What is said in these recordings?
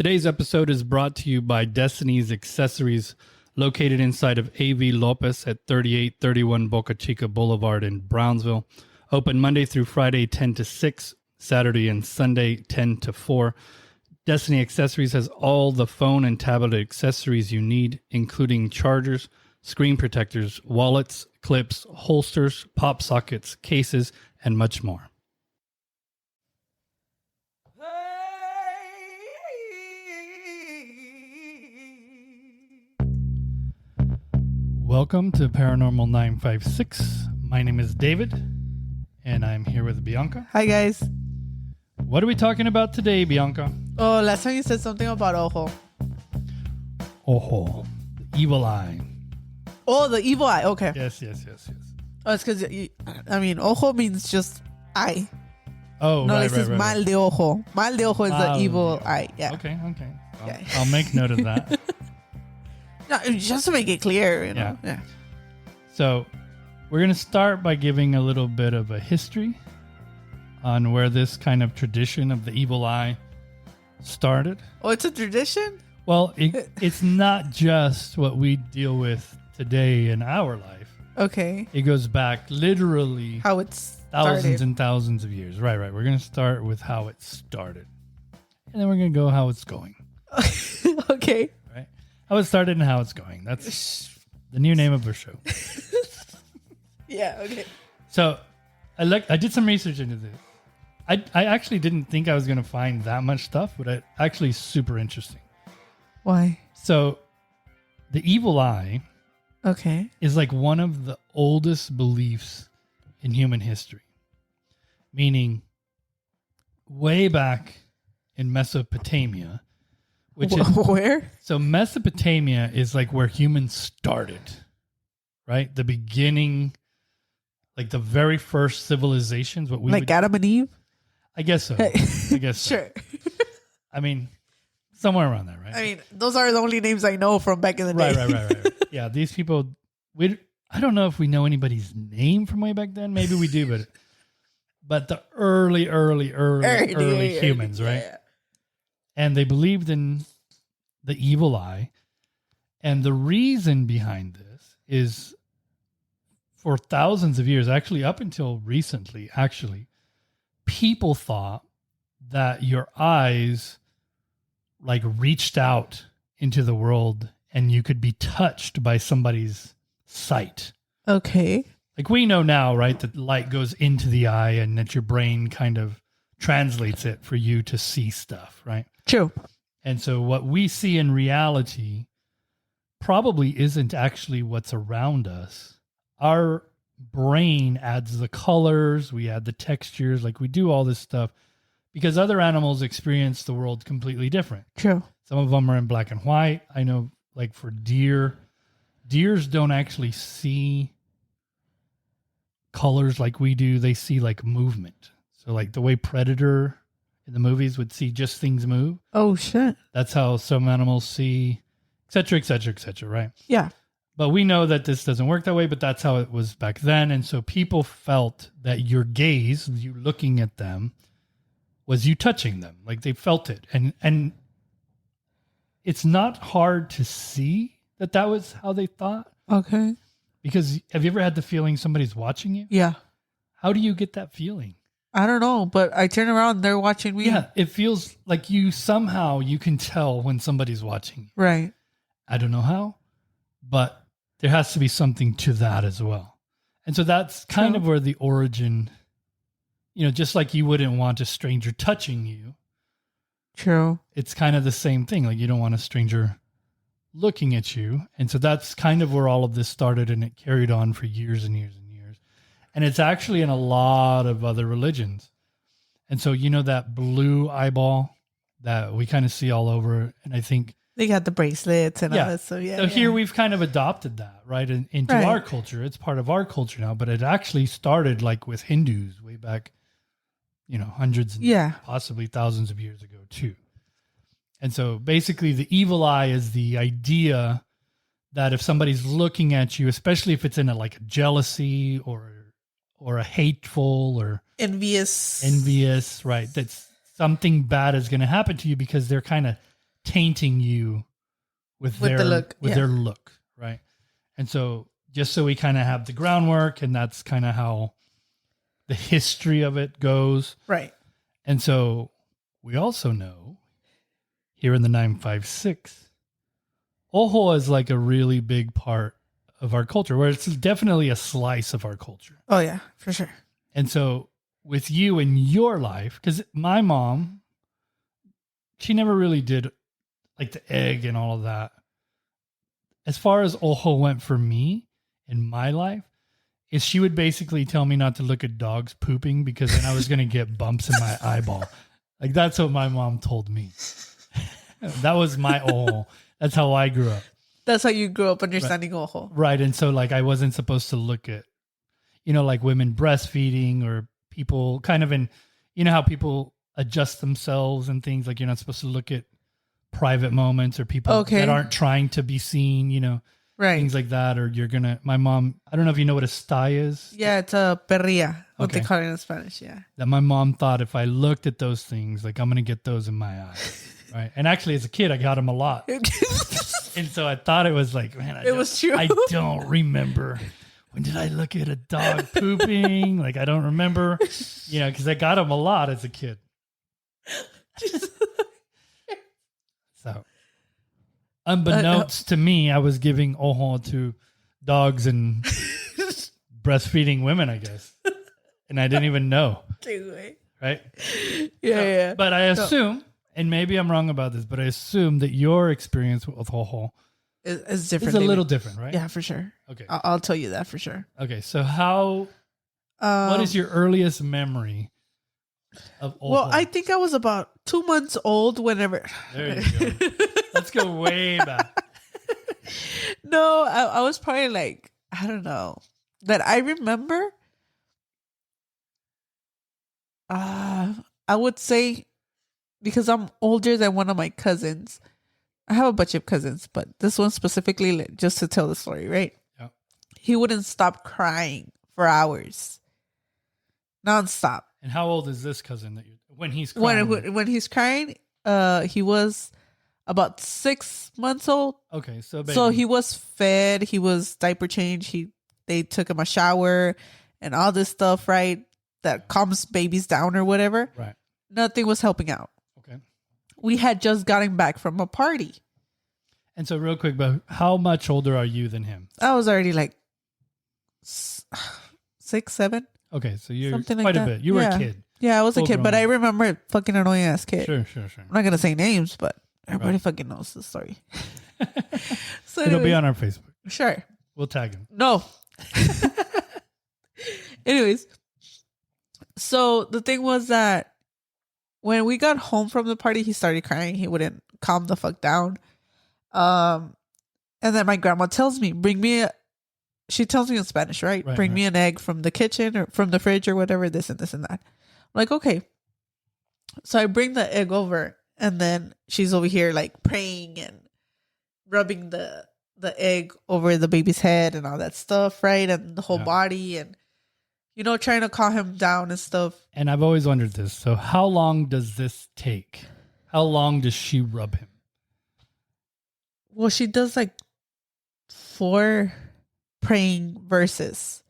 Today's episode is brought to you by Destiny's Accessories, located inside of A.V. Lopez at 3831 Boca Chica Boulevard in Brownsville. Open Monday through Friday, 10 to 6, Saturday and Sunday, 10 to 4. Destiny Accessories has all the phone and tablet accessories you need, including chargers, screen protectors, wallets, clips, holsters, pop sockets, cases, and much more. Welcome to Paranormal 956. My name is David, and I'm here with Bianca. Hi, guys. What are we talking about today, Bianca? Oh, last time you said something about ojo. Ojo, the evil eye. Oh, the evil eye. Okay. Yes. Oh, it's because, ojo means just eye. Oh, no, right, this is mal de ojo. Mal de ojo is the evil eye. Yeah. Okay. I'll make note of that. No, just to make it clear, you know. Yeah. So we're going to start by giving a little bit of a history on where this kind of tradition of the evil eye started. Oh, it's a tradition? Well, it's not just what we deal with today in our life. Okay. It goes back literally how it's thousands and thousands of years. Right. We're going to start with how it started. And then we're going to go how it's going. Okay. Right? How it started and how it's going. That's the new name of our show. Yeah, okay. So I did some research into this. I actually didn't think I was going to find that much stuff, but it actually super interesting. Why? So the evil eye is like one of the oldest beliefs in human history. Meaning way back in Mesopotamia, which is where? So Mesopotamia is like where humans started, right? The beginning, like the very first civilizations. What we Adam and Eve? I guess so. Sure. I mean, somewhere around there, right? I mean, those are the only names I know from back in the day. Right. Yeah, these people. I don't know if we know anybody's name from way back then. Maybe we do, but the early humans, right? Yeah. And they believed in the evil eye. And the reason behind this is for thousands of years, actually up until recently, people thought that your eyes like reached out into the world and you could be touched by somebody's sight. Okay. Like we know now, right, that light goes into the eye and that your brain kind of translates it for you to see stuff, right? True. And so what we see in reality probably isn't actually what's around us. Our brain adds the colors, we add the textures, like we do all this stuff because other animals experience the world completely different. True. Some of them are in black and white. I know like for deers don't actually see colors like we do. They see like movement. So like the way Predator in the movies would see just things move. Oh, shit. That's how some animals see, et cetera, right? Yeah. But we know that this doesn't work that way, but that's how it was back then. And so people felt that your gaze, you looking at them, was you touching them. Like they felt it. And it's not hard to see that was how they thought. Okay. Because have you ever had the feeling somebody's watching you? Yeah. How do you get that feeling? I don't know, but I turn around and they're watching me. Yeah, it feels like you can tell when somebody's watching you. Right. I don't know how, but there has to be something to that as well. And so that's kind of where the origin, just like you wouldn't want a stranger touching you. True. It's kind of the same thing. Like you don't want a stranger looking at you. And so that's kind of where all of this started, and it carried on for years and years and years. And it's actually in a lot of other religions. And so, that blue eyeball that we kind of see all over. And I think they got the bracelets and all that. So here we've kind of adopted that, right? Into our culture. It's part of our culture now, but it actually started like with Hindus way back, hundreds and possibly thousands of years ago too. And so basically the evil eye is the idea that if somebody's looking at you, especially if it's in a jealousy or a hateful or envious, right? That's something bad is going to happen to you because they're kind of tainting you with their their look, right? And so just so we kind of have the groundwork, and that's kind of how the history of it goes. Right. And so we also know here in the 956, ojo is like a really big part of our culture, where it's definitely a slice of our culture. Oh, yeah, for sure. And so with you in your life, because my mom, she never really did like the egg and all of that. As far as ojo went for me in my life, is she would basically tell me not to look at dogs pooping because then I was going to get bumps in my eyeball. Like, that's what my mom told me. That was my ojo. That's how I grew up. That's how you grew up understanding ojo. Right. And so like I wasn't supposed to look at, like women breastfeeding or people kind of in, how people adjust themselves and things, like you're not supposed to look at private moments or people that aren't trying to be seen, right. Things like that. Or my mom, I don't know if you know what a sty is. Yeah, it's a perilla, what they call it in Spanish. Yeah. That my mom thought if I looked at those things, like I'm going to get those in my eyes. Right. And actually as a kid, I got them a lot. And so I thought it was like, man, it was true. I don't remember. When did I look at a dog pooping? Like, I don't remember, because I got them a lot as a kid. So, unbeknownst to me, I was giving ojo to dogs and breastfeeding women, I guess. And I didn't even know. Right? Yeah. But I assume, and maybe I'm wrong about this, but I assume that your experience with ojo is different. It's a little different, right? Yeah, for sure. Okay. I'll tell you that for sure. Okay. So what is your earliest memory of ojo? Well, I think I was about 2 months old whenever. There you go. Let's go way back. No, I was probably like, I don't know. That I remember. I would say, because I'm older than one of my cousins. I have a bunch of cousins, but this one specifically, just to tell the story, right? Yeah. He wouldn't stop crying for hours. Nonstop. And how old is this cousin when he's crying? When he's crying, he was about 6 months old. Okay, so he was fed, he was diaper changed, they took him a shower and all this stuff, right? That calms babies down or whatever. Right. Nothing was helping out. Okay. We had just gotten back from a party. And so real quick, but how much older are you than him? I was already like 6, 7. Okay, so you're something quite like a that. bit. You were a kid. Yeah, I was a kid, grown but I up. remember a fucking annoying ass kid. Sure. I'm not going to say names, but everybody fucking knows the story. So it'll be on our Facebook. Sure. We'll tag him. No. Anyways, so the thing was that when we got home from the party, he started crying. He wouldn't calm the fuck down. And then my grandma tells me, she tells me in Spanish, right? Bring me an egg from the kitchen or from the fridge or whatever, this and this and that. I'm like, okay. So I bring the egg over, and then she's over here like praying and rubbing the egg over the baby's head and all that stuff, right? And the whole body, and trying to calm him down and stuff. And I've always wondered this. So how long does this take? How long does she rub him? Well, she does like 4 praying verses.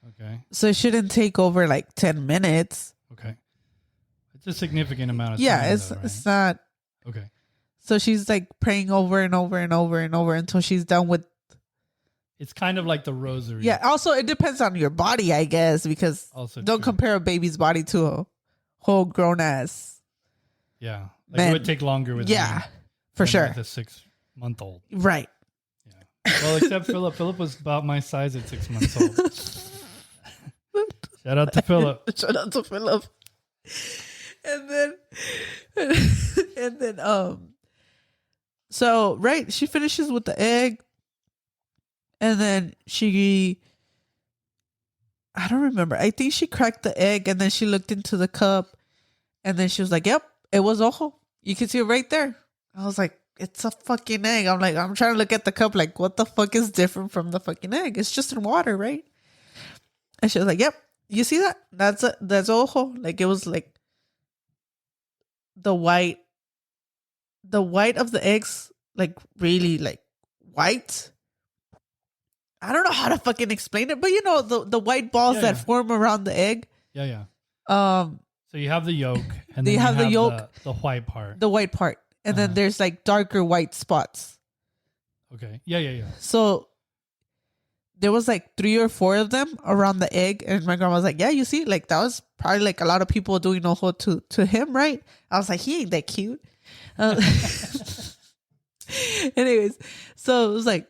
Okay. So it shouldn't take over like 10 minutes. Okay. It's a significant amount of time. Yeah, right? it's not. Okay. So she's like praying over and over and over and over until she's done with. It's kind of like the rosary. Yeah. Also, it depends on your body, I guess, because also don't compare a baby's body to a whole grown ass. Yeah. Like man. It would take longer with for sure. With a 6-month-old. Right. Yeah. Well, except Philip. Philip was about my size at 6 months old. Shout out to Philip. Shout out to Philip. And then, so, right, she finishes with the egg, and then I don't remember. I think she cracked the egg, and then she looked into the cup, and then she was like, yep, it was ojo. You can see it right there. I was like, it's a fucking egg. I'm trying to look at the cup, like, what the fuck is different from the fucking egg? It's just in water, right? And she was like, yep, you see that? That's ojo. Like, it was like the white the white of the eggs like really like white. I don't know how to fucking explain it, but you know the white balls that form around the egg. Yeah. Um. So you have the yolk, and then you have the yolk, the white part, and then there's like darker white spots. Okay. Yeah. So there was like 3 or 4 of them around the egg, and my grandma was like, "Yeah, you see, like that was probably like a lot of people doing ojo to him, right?" I was like, "He ain't that cute." Anyways, so it was like,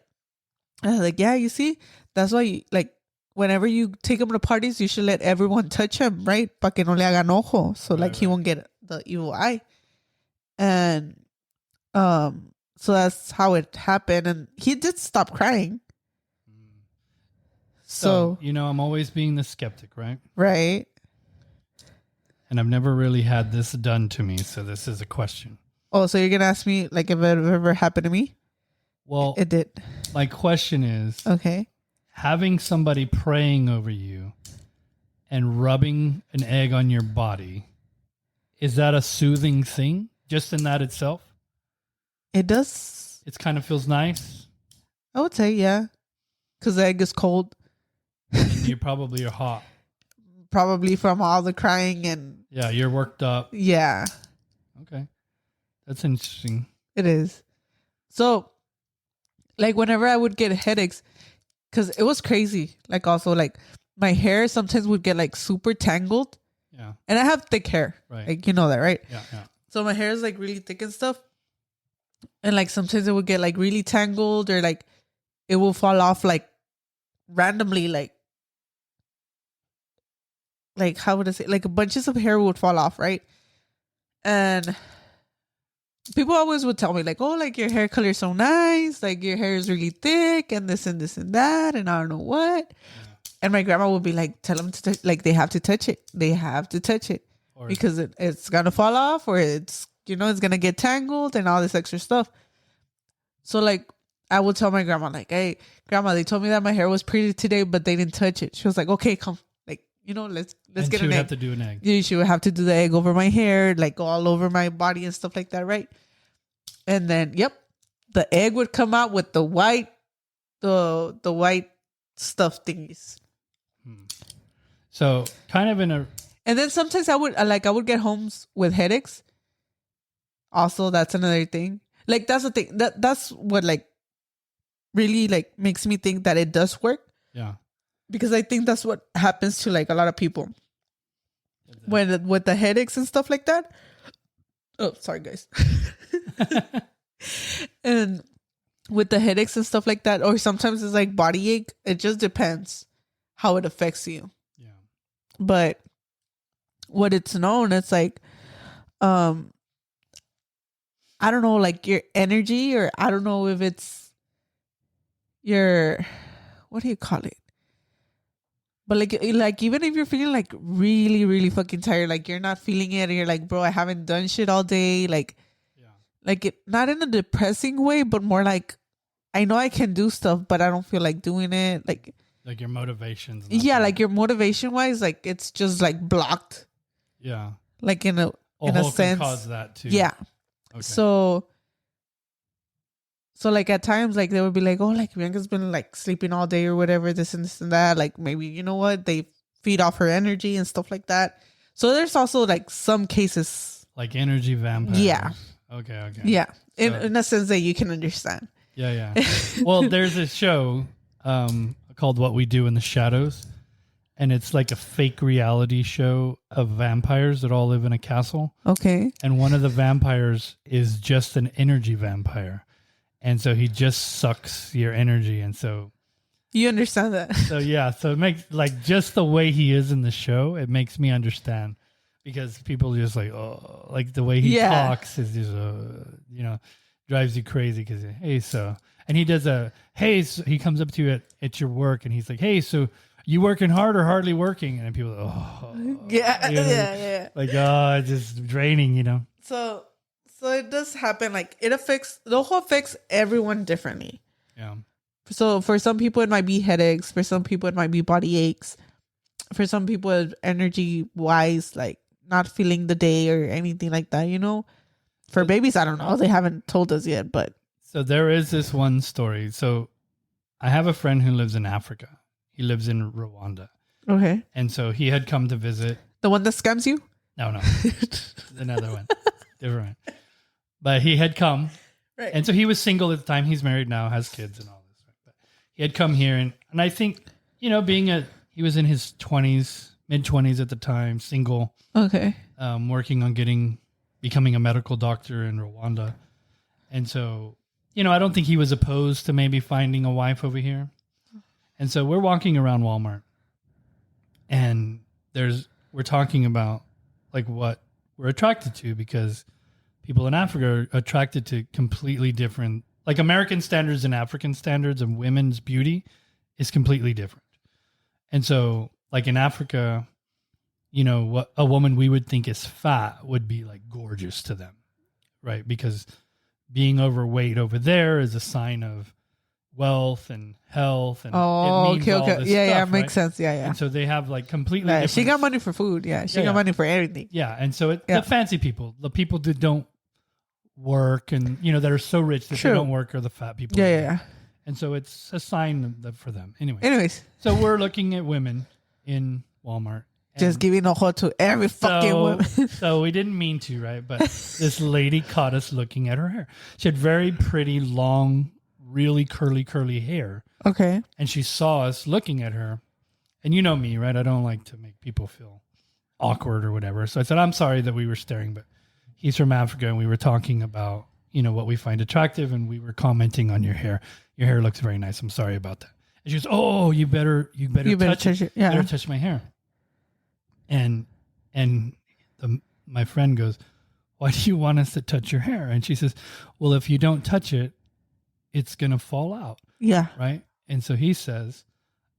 I was like, "Yeah, you see, that's why you, like whenever you take him to parties, you should let everyone touch him, right? Pa que no le hagan ojo, so like he won't get the evil eye." And so that's how it happened, and he did stop crying. So you know, I'm always being the skeptic, right? Right. And I've never really had this done to me, so this is a question. Oh, so you're gonna ask me like if it ever happened to me? Well, it did. My question is, okay, having somebody praying over you and rubbing an egg on your body, is that a soothing thing just in that itself? It does. It kind of feels nice. I would say, yeah, because the egg is cold. And you probably are hot. Probably from all the crying and... Yeah, you're worked up. Yeah. Okay. That's interesting. It is. So, like, whenever I would get headaches, because it was crazy. Like, also, like, my hair sometimes would get, like, super tangled. Yeah. And I have thick hair. Right. Like, you know that, right? Yeah. So, my hair is, like, really thick and stuff. And, like, sometimes it would get, like, really tangled or, like, it will fall off, like, randomly, like how would I say, like bunches of hair would fall off, right? And people always would tell me like, oh, like your hair color is so nice, like your hair is really thick and this and this and that and I don't know what. And my grandma would be like, tell them to like they have to touch it, or because it's gonna fall off, or it's, you know, it's gonna get tangled and all this extra stuff. So like I would tell my grandma like, hey grandma, they told me that my hair was pretty today but they didn't touch it. She was like, okay, come, you know, let's and get she an would egg. have to do an egg. Yeah, she would have to do the egg over my hair, like all over my body and stuff like that, right? And then, yep, the egg would come out with the white, the white stuff thingies. So kind of in a. And then sometimes I would get homes with headaches. Also, that's another thing. Like that's the thing that's what like really like makes me think that it does work. Yeah. Because I think that's what happens to like a lot of people when with the headaches and stuff like that. Oh, sorry guys. And with the headaches and stuff like that, or sometimes it's like body ache. It just depends how it affects you. Yeah. But what it's known, it's like, I don't know, like your energy, or I don't know if it's your, what do you call it? But like even if you're feeling like really, really fucking tired, like you're not feeling it, and you're like, bro, I haven't done shit all day. Like, like it, not in a depressing way, but more like, I know I can do stuff, but I don't feel like doing it. Like your motivations. Yeah, like your motivation wise, like it's just like blocked. Yeah. Like in a sense. Can cause that too. Yeah. Okay. So like at times, like they would be like, oh, like Bianca's been like sleeping all day or whatever, this and this and that. Like maybe, you know what, they feed off her energy and stuff like that. So there's also like some cases. Like energy vampires. Yeah. Okay. Yeah. In a sense that you can understand. Yeah. Well, there's a show called What We Do in the Shadows. And it's like a fake reality show of vampires that all live in a castle. Okay. And one of the vampires is just an energy vampire. And so he just sucks your energy. And so you understand that. So yeah, so it makes like just the way he is in the show, it makes me understand, because people are just like, oh, like the way he talks is just, you know, drives you crazy because, hey, so, and he does so he comes up to you at your work and he's like, hey, so you working hard or hardly working? And people are, yeah. Like, oh, it's just draining, you know? So it does happen. Like the whole affects everyone differently. Yeah. So for some people it might be headaches. For some people it might be body aches. For some people energy wise, like not feeling the day or anything like that, you know? For babies, I don't know. They haven't told us yet, but. So there is this one story. So I have a friend who lives in Africa. He lives in Rwanda. Okay. And so he had come to visit. The one that scams you? No. Another one. Different one. But he had come. Right. And so he was single at the time. He's married now, has kids and all this. Right? But he had come here. And I think, he was in his 20s, mid-20s at the time, single. Okay. Working on becoming a medical doctor in Rwanda. And so, I don't think he was opposed to maybe finding a wife over here. And so we're walking around Walmart and we're talking about like what we're attracted to, because people in Africa are attracted to completely different, like American standards and African standards of women's beauty is completely different. And so like in Africa, what a woman we would think is fat would be like gorgeous to them, right? Because being overweight over there is a sign of wealth and health, and it means all this stuff, makes right? sense. Yeah. And so they have like completely Yeah, different. she got money for food. Yeah, she got money for everything. Yeah, and so the fancy people, the people that don't work, and that are so rich that they don't work, are the fat people. Yeah. And so it's a sign for them. Anyways, so we're looking at women in Walmart. Just giving ojo to every fucking woman. So we didn't mean to, right? But this lady caught us looking at her hair. She had very pretty, long, really curly hair. Okay. And she saw us looking at her. And you know me, right? I don't like to make people feel awkward or whatever. So I said, I'm sorry that we were staring, but he's from Africa and we were talking about, what we find attractive, and we were commenting on your hair. Your hair looks very nice. I'm sorry about that. And she goes, oh, you better touch it. Yeah. You better touch my hair. And my friend goes, why do you want us to touch your hair? And she says, well, if you don't touch it, it's going to fall out. Yeah. Right. And so he says,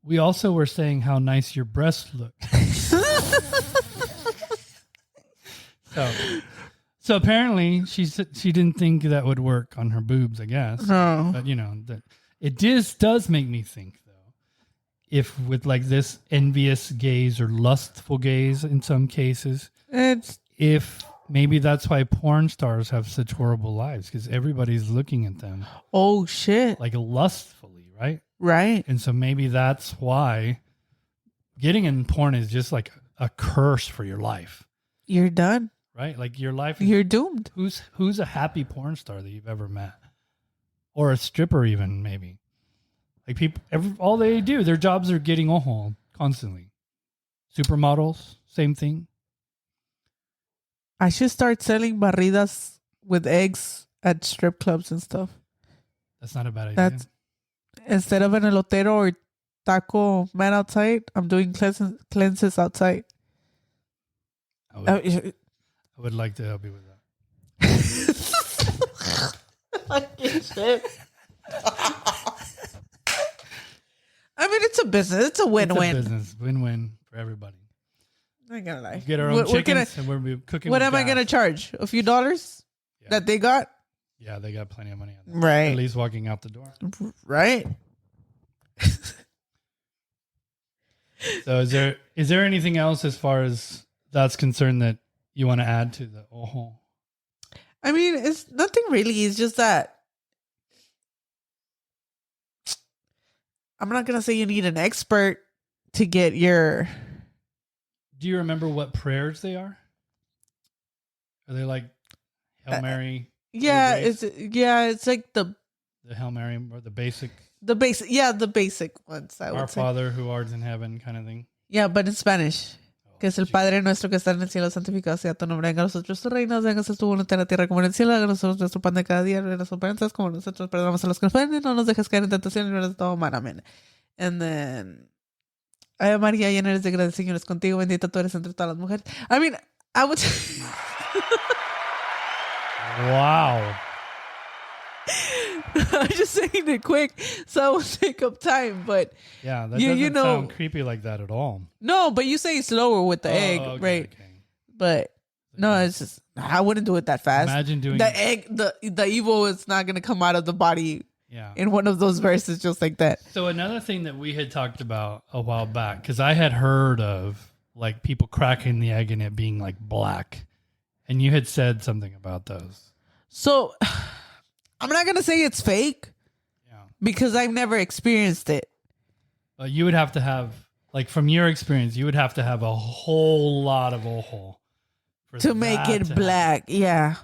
we also were saying how nice your breasts look. So apparently she didn't think that would work on her boobs, I guess. No. But that it does make me think, if with like this envious gaze or lustful gaze in some cases, if maybe that's why porn stars have such horrible lives, because everybody's looking at them. Oh shit! Like lustfully, right? Right. And so maybe that's why getting in porn is just like a curse for your life. You're done. Right? Like your life. You're doomed. Who's a happy porn star that you've ever met, or a stripper even maybe? Like people, all they do, their jobs are getting ojo constantly. Supermodels, same thing. I should start selling barridas with eggs at strip clubs and stuff. That's not a bad idea. Instead of an elotero or taco man outside, I'm doing cleanses outside. I would like to help you with that. Fucking shit. I mean, it's a business. It's a win-win. It's a business. Win-win for everybody. I ain't gonna lie. Get our own chickens and we're cooking. What am I gonna charge? A few dollars that they got? Yeah, they got plenty of money on that. Right. At least walking out the door. Right. So is there anything else as far as that's concerned that you want to add to the ojo? I mean, it's nothing really. It's just that I'm not going to say you need an expert to get your... Do you remember what prayers they are? Are they like Hail Mary? Yeah, it's like the Hail Mary or the basic ones. I Our would say. Father who art in heaven kind of thing. Yeah, but in Spanish. Que es el Padre nuestro que está en el cielo, santificado sea tu nombre, venga a nosotros tu reino, venga a tu voluntad en la tierra como en el cielo, haga a nosotros nuestro pan de cada día, de las ofensas como nosotros perdonamos a los que nos ofenden, no nos dejes caer en tentación y líbranos de todo mal, amén. And then, Ave María, llena eres de gracia, el Señor es contigo, bendita tú eres entre todas las mujeres. I mean, I would... Wow. I'm just saying it quick, so I won't take up time. But yeah, that doesn't sound creepy like that at all. No, but you say slower with the egg, okay, right? Okay. But no, it's just I wouldn't do it that fast. Imagine doing the egg. The evil is not going to come out of the body. Yeah. In one of those verses, just like that. So another thing that we had talked about a while back, because I had heard of like people cracking the egg and it being like black, and you had said something about those. So I'm not gonna say it's fake Yeah. because I've never experienced it. But you would have to have, like, from your experience, you would have to have a whole lot of ojo To make it black. Yeah.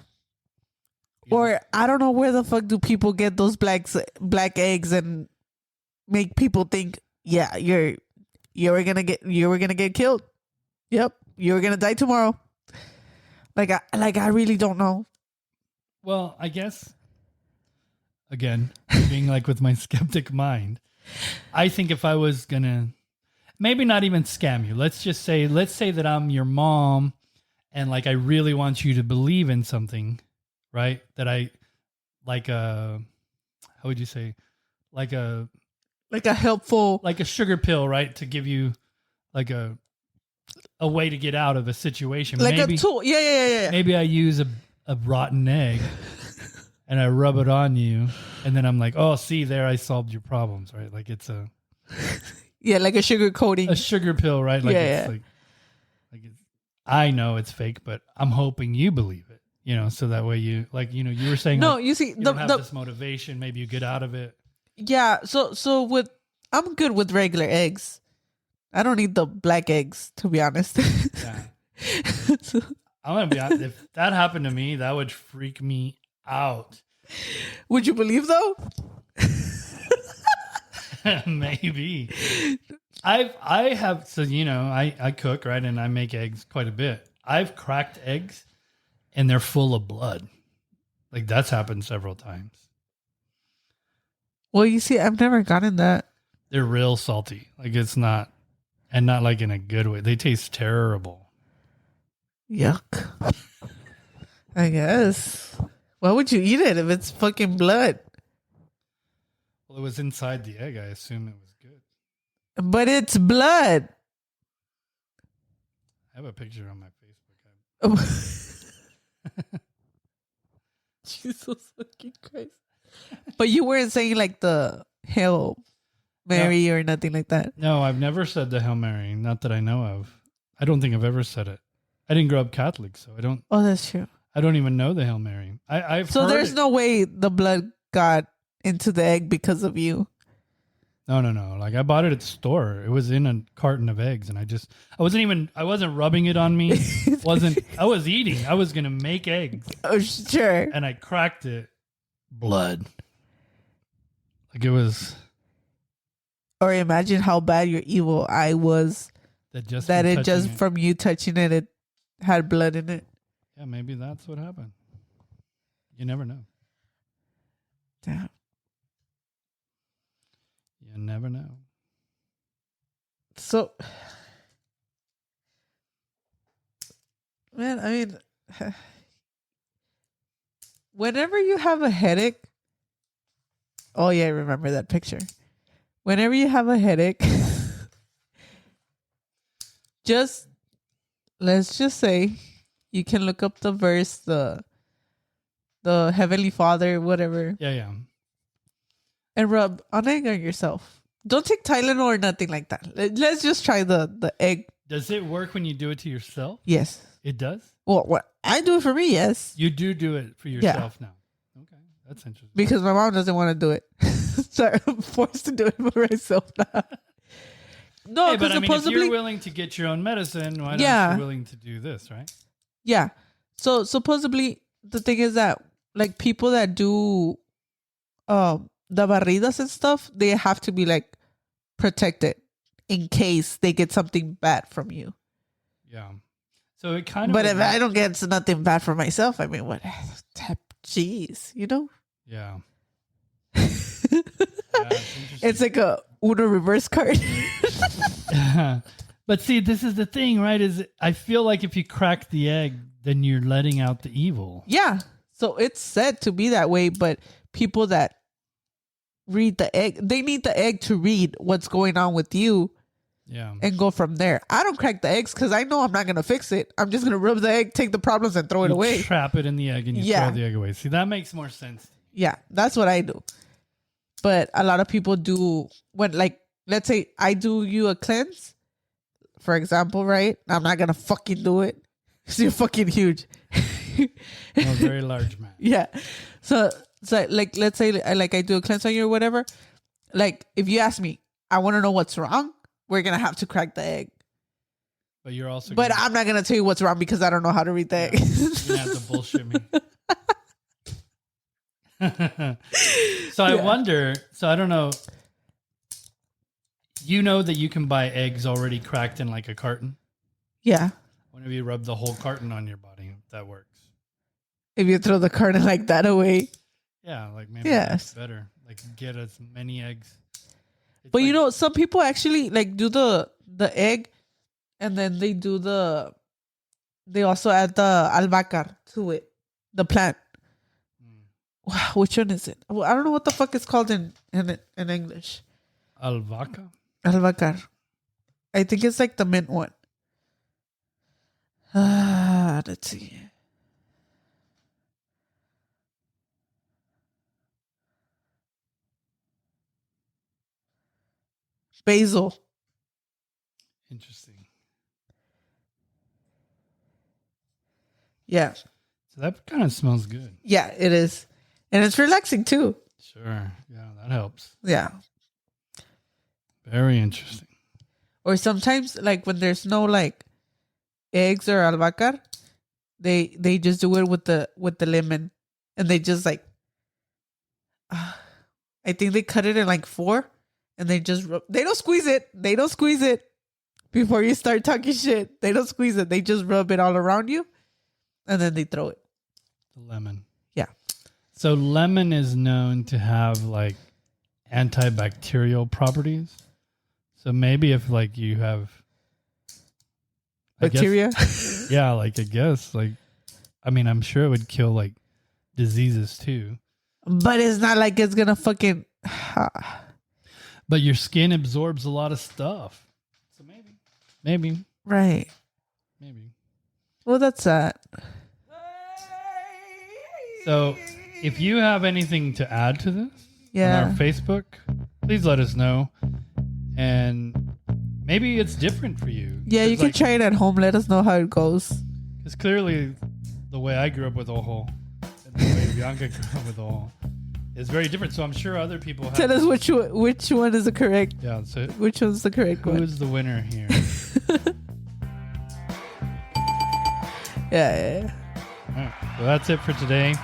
Or I don't know where the fuck do people get those black eggs and make people think, yeah, you were gonna get killed. Yep, you were gonna die tomorrow. I really don't know. Well, I guess, again, being like with my skeptic mind, I think if I was gonna, maybe not even scam you. Let's say that I'm your mom, and like I really want you to believe in something, right? That I like how would you say, like a helpful, like a sugar pill, right? To give you like a way to get out of a situation, like maybe, a tool. Yeah. Maybe I use a rotten egg and I rub it on you, and then I'm like, oh, see there, I solved your problems, right? Like it's like a sugar coating, a sugar pill, right? Like yeah. it's like it's, I know it's fake, but I'm hoping you believe it, so that way you, like, you were saying, no, like, you see, you don't have this motivation, maybe you get out of it. Yeah, so I'm good with regular eggs. I don't need the black eggs, to be honest. Yeah. I'm gonna be honest. If that happened to me, that would freak me out. Would you believe though? Maybe. I have, so I cook, right, and I make eggs quite a bit. I've cracked eggs and they're full of blood. Like that's happened several times. Well, you see, I've never gotten that. They're real salty. Like it's not, and not like in a good way. They taste terrible. Yuck. I guess. Why would you eat it if it's fucking blood? Well, it was inside the egg. I assume it was good. But it's blood. I have a picture on my Facebook. Jesus fucking Christ. But you weren't saying like the Hail Mary or nothing like that. No, I've never said the Hail Mary. Not that I know of. I don't think I've ever said it. I didn't grow up Catholic, so I don't. Oh, that's true. I don't even know the Hail Mary. I've so heard there's it. No way the blood got into the egg because of you. No. Like I bought it at the store. It was in a carton of eggs, and I wasn't rubbing it on me. I was eating. I was gonna make eggs. Oh, sure. And I cracked it. Blood. Like it was. Or imagine how bad your evil eye was. From you touching it, it had blood in it. Yeah, maybe that's what happened. You never know. Damn. You never know. So, man, I mean, whenever you have a headache, oh yeah, I remember that picture. Whenever you have a headache, let's just say you can look up the verse, the Heavenly Father, whatever. Yeah. And rub an egg on yourself. Don't take Tylenol or nothing like that. Let's just try the egg. Does it work when you do it to yourself? Yes. It does? Well, what I do it for me, yes. You do it for yourself now. Okay. That's interesting. Because my mom doesn't want to do it. So I'm forced to do it for myself now. No, hey, but I mean, if you're willing to get your own medicine, why not you willing to do this, right? Yeah. So supposedly the thing is that like people that do the barridas and stuff, they have to be like protected in case they get something bad from you. Yeah. So it kind of. But if I don't get nothing bad for myself, I mean, what? Jeez, Yeah. It's like a Uno reverse card. But see, this is the thing, right? Is I feel like if you crack the egg, then you're letting out the evil. Yeah. So it's said to be that way, but people that read the egg, they need the egg to read what's going on with you. Yeah. And go from there. I don't crack the eggs because I know I'm not going to fix it. I'm just going to rub the egg, take the problems, and throw it away. Trap it in the egg and you throw the egg away. See, that makes more sense. Yeah, that's what I do. But a lot of people do when, like, let's say I do you a cleanse, for example, right? I'm not going to fucking do it because you're fucking huge. I'm a very large man. Yeah. So like, let's say like I do a cleanse on you or whatever. Like, if you ask me, I want to know what's wrong, we're going to have to crack the egg. But you're also But I'm not going to tell you what's wrong because I don't know how to read the egg. You're going to have to bullshit me. So I wonder, so I don't know. You know that you can buy eggs already cracked in like a carton? Yeah. Whenever you rub the whole carton on your body, if that works. If you throw the carton like that away. Yeah, like maybe that's better. Like get as many eggs. But like, you know, some people actually like do the egg and then they do they also add the albahaca to it, the plant. Wow, which one is it? Well, I don't know what the fuck it's called in English. Albahaca? Albahaca. I think it's like the mint one. Let's see. Basil. Interesting. Yeah. So that kind of smells good. Yeah, it is. And it's relaxing too. Sure. Yeah, that helps. Yeah. Very interesting. Or sometimes, like when there's no like eggs or albahaca, they just do it with the lemon, and they just like, I think they cut it in like 4, and they just they don't squeeze it. They don't squeeze it before you start talking shit. They don't squeeze it. They just rub it all around you, and then they throw it. The lemon. Yeah. So lemon is known to have like antibacterial properties. So maybe if like you have Bacteria? Yeah, like I guess like, I mean, I'm sure it would kill like diseases too. But it's not like it's gonna fucking. But your skin absorbs a lot of stuff. So maybe. Right. Maybe. Well, that's that. So if you have anything to add to this on our Facebook, please let us know. And maybe it's different for you. Yeah, you can try it at home. Let us know how it goes. Because clearly the way I grew up with ojo and the way Bianca grew up with ojo is very different. So I'm sure other people have... Tell us which one is the correct... Yeah, so which one's the correct one? Who is the winner here? Yeah. All right, so that's it for today.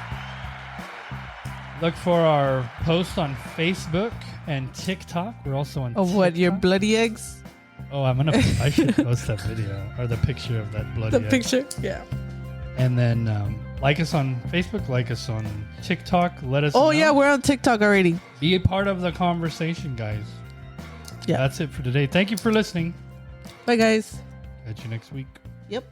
Look for our post on Facebook and TikTok. We're also on TikTok. What, your bloody eggs? Oh, I should post that video or the picture of that bloody egg. The picture, yeah. And then like us on Facebook, like us on TikTok. Let us know. Oh, yeah, we're on TikTok already. Be a part of the conversation, guys. Yeah. That's it for today. Thank you for listening. Bye, guys. Catch you next week. Yep.